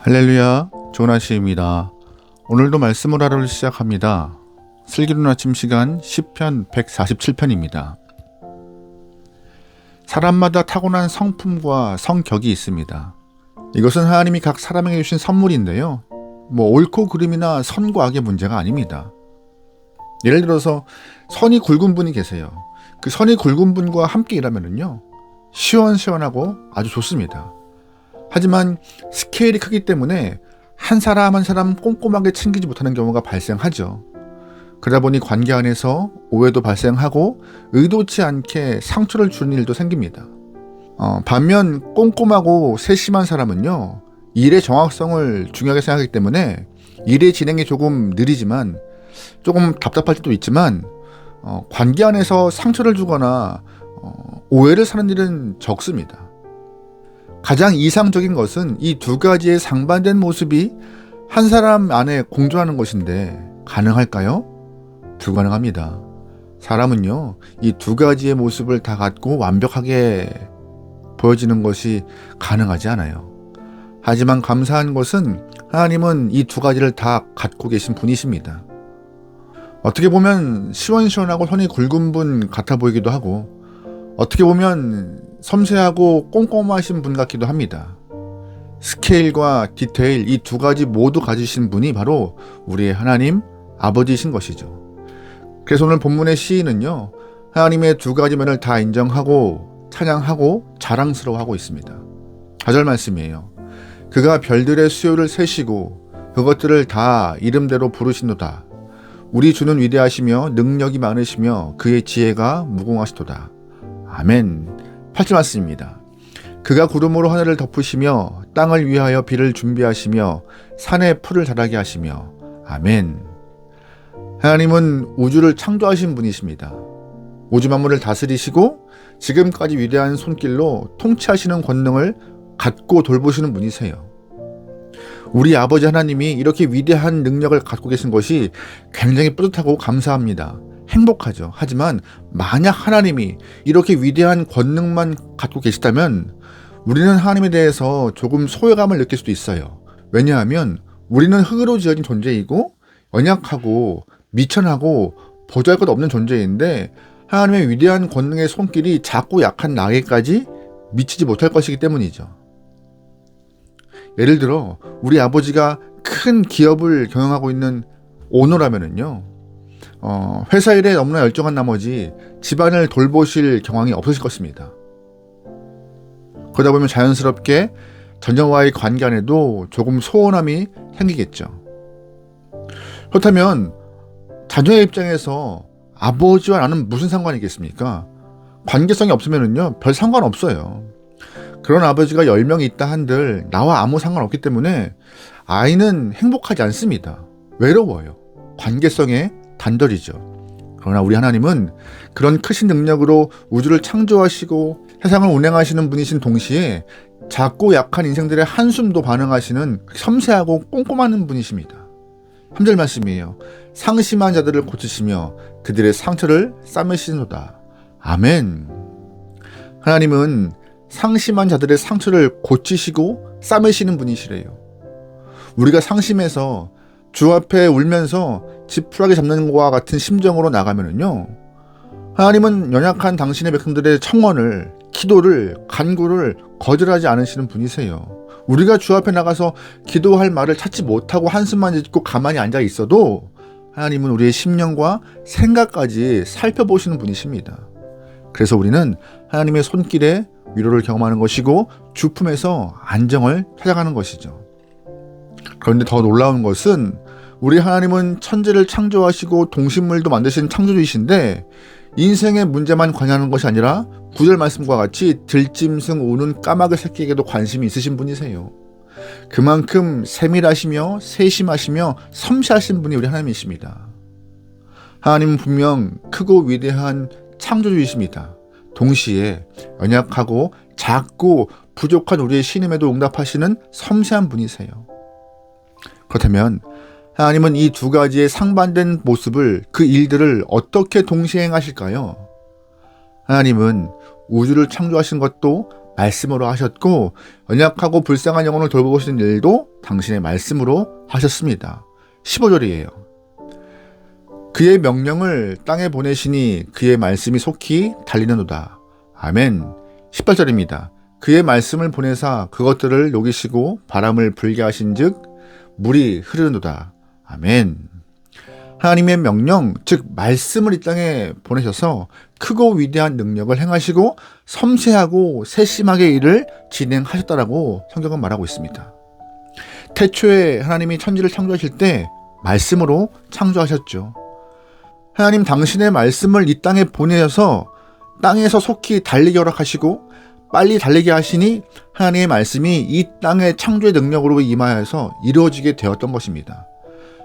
할렐루야, 좋은 아침입니다. 오늘도 말씀을 하루를 시작합니다. 슬기로운 아침 시간 시편 147편입니다. 사람마다 타고난 성품과 성격이 있습니다. 이것은 하나님이 각 사람에게 주신 선물인데요. 옳고 그름이나 선과 악의 문제가 아닙니다. 예를 들어서 선이 굵은 분이 계세요. 그 선이 굵은 분과 함께 일하면요, 시원시원하고 아주 좋습니다. 하지만 스케일이 크기 때문에 한 사람 한 사람 꼼꼼하게 챙기지 못하는 경우가 발생하죠. 그러다 보니 관계 안에서 오해도 발생하고 의도치 않게 상처를 주는 일도 생깁니다. 반면 꼼꼼하고 세심한 사람은요, 일의 정확성을 중요하게 생각하기 때문에 일의 진행이 조금 느리지만 조금 답답할 때도 있지만 관계 안에서 상처를 주거나 오해를 사는 일은 적습니다. 가장 이상적인 것은 이 두 가지의 상반된 모습이 한 사람 안에 공존하는 것인데 가능할까요? 불가능합니다. 사람은요, 이 두 가지의 모습을 다 갖고 완벽하게 보여지는 것이 가능하지 않아요. 하지만 감사한 것은 하나님은 이 두 가지를 다 갖고 계신 분이십니다. 어떻게 보면 시원시원하고 선이 굵은 분 같아 보이기도 하고, 어떻게 보면 섬세하고 꼼꼼하신 분 같기도 합니다. 스케일과 디테일 이 두 가지 모두 가지신 분이 바로 우리의 하나님 아버지이신 것이죠. 그래서 오늘 본문의 시인은요, 하나님의 두 가지 면을 다 인정하고 찬양하고 자랑스러워하고 있습니다. 4절 말씀이에요. 그가 별들의 수요를 세시고 그것들을 다 이름대로 부르시노다. 우리 주는 위대하시며 능력이 많으시며 그의 지혜가 무궁하시도다. 아멘. 8절 말씀입니다. 그가 구름으로 하늘을 덮으시며 땅을 위하여 비를 준비하시며 산에 풀을 자라게 하시며 아멘. 하나님은 우주를 창조하신 분이십니다. 우주 만물을 다스리시고 지금까지 위대한 손길로 통치하시는 권능을 갖고 돌보시는 분이세요. 우리 아버지 하나님이 이렇게 위대한 능력을 갖고 계신 것이 굉장히 뿌듯하고 감사합니다. 행복하죠. 하지만 만약 하나님이 이렇게 위대한 권능만 갖고 계시다면 우리는 하나님에 대해서 조금 소외감을 느낄 수도 있어요. 왜냐하면 우리는 흙으로 지어진 존재이고 연약하고 미천하고 보잘것 없는 존재인데 하나님의 위대한 권능의 손길이 작고 약한 나에게까지 미치지 못할 것이기 때문이죠. 예를 들어 우리 아버지가 큰 기업을 경영하고 있는 오너라면은요, 회사 일에 너무나 열정한 나머지 집안을 돌보실 경황이 없으실 것입니다. 그러다 보면 자연스럽게 자녀와의 관계 안에도 조금 소원함이 생기겠죠. 그렇다면 자녀의 입장에서 아버지와 나는 무슨 상관이겠습니까? 관계성이 없으면요, 별 상관없어요. 그런 아버지가 10명이 있다 한들 나와 아무 상관없기 때문에 아이는 행복하지 않습니다. 외로워요. 관계성에 단절이죠. 그러나 우리 하나님은 그런 크신 능력으로 우주를 창조하시고 세상을 운행하시는 분이신 동시에 작고 약한 인생들의 한숨도 반응하시는 섬세하고 꼼꼼한 분이십니다. 3절 말씀이에요. 상심한 자들을 고치시며 그들의 상처를 싸매시노다. 아멘. 하나님은 상심한 자들의 상처를 고치시고 싸매시는 분이시래요. 우리가 상심해서 주 앞에 울면서 지푸라기 잡는 것과 같은 심정으로 나가면은요, 하나님은 연약한 당신의 백성들의 청원을, 기도를, 간구를 거절하지 않으시는 분이세요. 우리가 주 앞에 나가서 기도할 말을 찾지 못하고 한숨만 짓고 가만히 앉아 있어도 하나님은 우리의 심령과 생각까지 살펴보시는 분이십니다. 그래서 우리는 하나님의 손길에 위로를 경험하는 것이고 주품에서 안정을 찾아가는 것이죠. 그런데 더 놀라운 것은 우리 하나님은 천지를 창조하시고 동식물도 만드신 창조주이신데 인생의 문제만 관여하는 것이 아니라 9절 말씀과 같이 들짐승 우는 까마귀 새끼에게도 관심이 있으신 분이세요. 그만큼 세밀하시며 세심하시며 섬세하신 분이 우리 하나님이십니다. 하나님은 분명 크고 위대한 창조주이십니다. 동시에 연약하고 작고 부족한 우리의 신임에도 응답하시는 섬세한 분이세요. 그렇다면 하나님은 이 두 가지의 상반된 모습을, 그 일들을 어떻게 동시에 행하실까요? 하나님은 우주를 창조하신 것도 말씀으로 하셨고 연약하고 불쌍한 영혼을 돌보시는 일도 당신의 말씀으로 하셨습니다. 15절이에요. 그의 명령을 땅에 보내시니 그의 말씀이 속히 달리는도다. 아멘. 18절입니다. 그의 말씀을 보내사 그것들을 녹이시고 바람을 불게 하신즉 물이 흐르는도다. 아멘. 하나님의 명령, 즉 말씀을 이 땅에 보내셔서 크고 위대한 능력을 행하시고 섬세하고 세심하게 일을 진행하셨다라고 성경은 말하고 있습니다. 태초에 하나님이 천지를 창조하실 때 말씀으로 창조하셨죠. 하나님 당신의 말씀을 이 땅에 보내셔서 땅에서 속히 달리게 허락하시고 빨리 달리게 하시니 하나님의 말씀이 이 땅의 창조의 능력으로 임하여서 이루어지게 되었던 것입니다.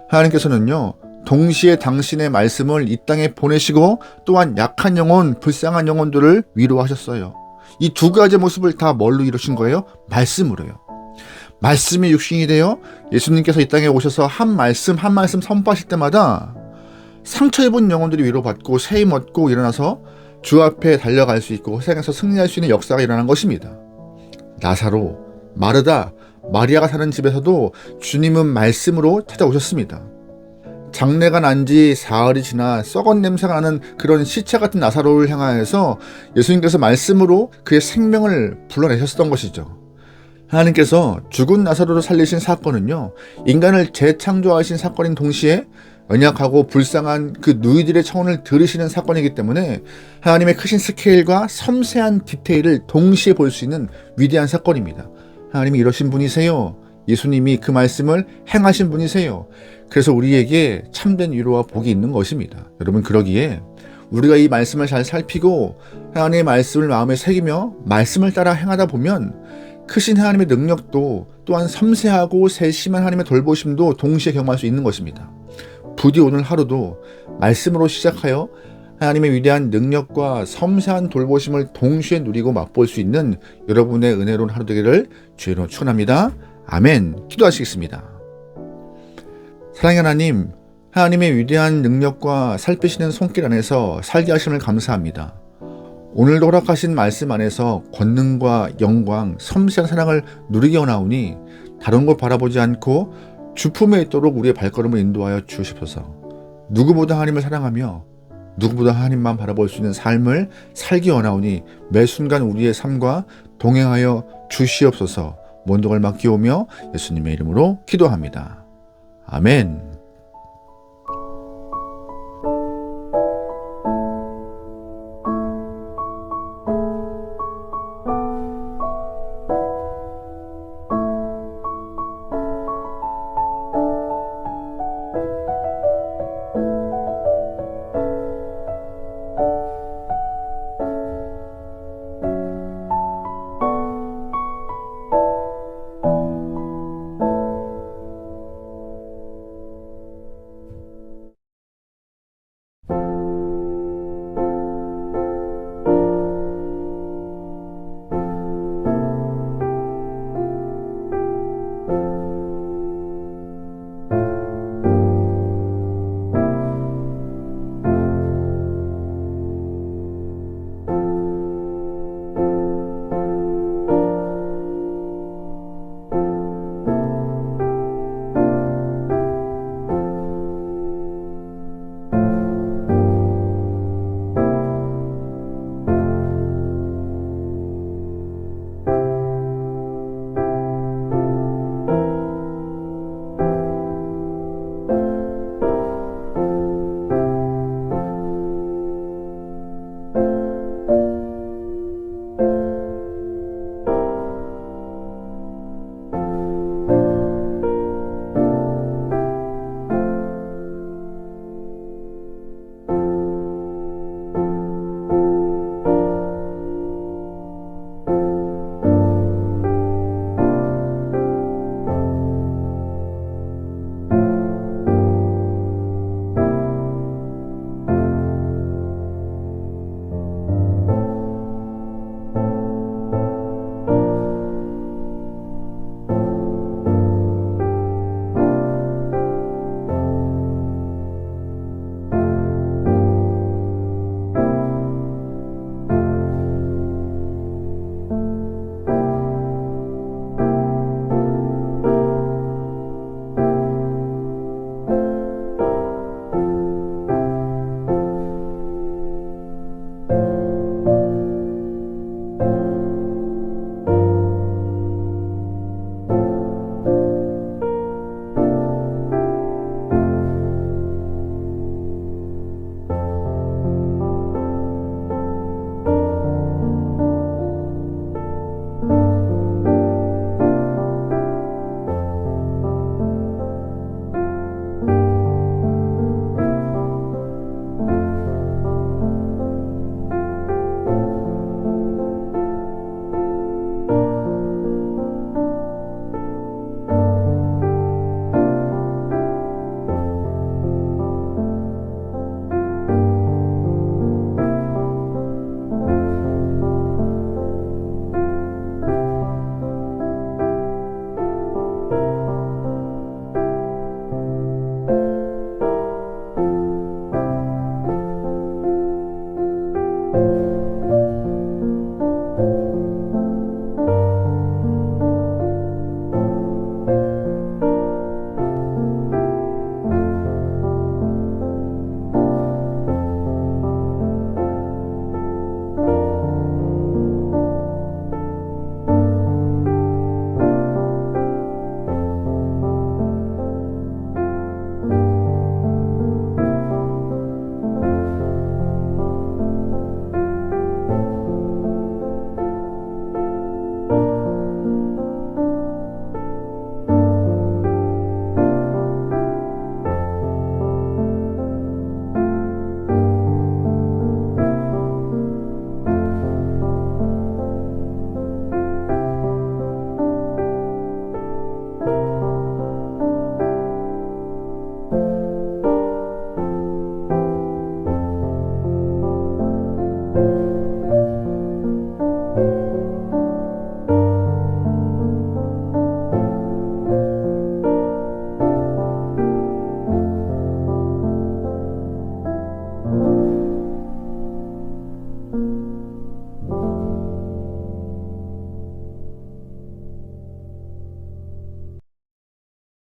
하나님께서는요, 동시에 당신의 말씀을 이 땅에 보내시고 또한 약한 영혼, 불쌍한 영혼들을 위로하셨어요. 이 두 가지 모습을 다 뭘로 이루신 거예요? 말씀으로요. 말씀이 육신이 되어 예수님께서 이 땅에 오셔서 한 말씀 한 말씀 선포하실 때마다 상처 입은 영혼들이 위로받고 세임 얻고 일어나서 주 앞에 달려갈 수 있고 세상에서 승리할 수 있는 역사가 일어난 것입니다. 나사로, 마르다, 마리아가 사는 집에서도 주님은 말씀으로 찾아오셨습니다. 장례가 난 지 사흘이 지나 썩은 냄새가 나는 그런 시체 같은 나사로를 향하여서 예수님께서 말씀으로 그의 생명을 불러내셨던 것이죠. 하나님께서 죽은 나사로를 살리신 사건은요, 인간을 재창조하신 사건인 동시에 연약하고 불쌍한 그 누이들의 청혼을 들으시는 사건이기 때문에 하나님의 크신 스케일과 섬세한 디테일을 동시에 볼 수 있는 위대한 사건입니다. 하나님이 이러신 분이세요. 예수님이 그 말씀을 행하신 분이세요. 그래서 우리에게 참된 위로와 복이 있는 것입니다. 여러분, 그러기에 우리가 이 말씀을 잘 살피고 하나님의 말씀을 마음에 새기며 말씀을 따라 행하다 보면 크신 하나님의 능력도 또한 섬세하고 세심한 하나님의 돌보심도 동시에 경험할 수 있는 것입니다. 부디 오늘 하루도 말씀으로 시작하여 하나님의 위대한 능력과 섬세한 돌보심을 동시에 누리고 맛볼 수 있는 여러분의 은혜로운 하루 되기를 주의로 축원합니다. 아멘. 기도하시겠습니다. 사랑의 하나님, 하나님의 위대한 능력과 살피시는 손길 안에서 살게 하심을 감사합니다. 오늘도 허락하신 말씀 안에서 권능과 영광, 섬세한 사랑을 누리게 원하오니 다른 걸 바라보지 않고 주품에 있도록 우리의 발걸음을 인도하여 주시옵소서. 누구보다 하나님을 사랑하며 누구보다 하나님만 바라볼 수 있는 삶을 살기 원하오니 매 순간 우리의 삶과 동행하여 주시옵소서. 원동을 맡기오며 예수님의 이름으로 기도합니다. 아멘.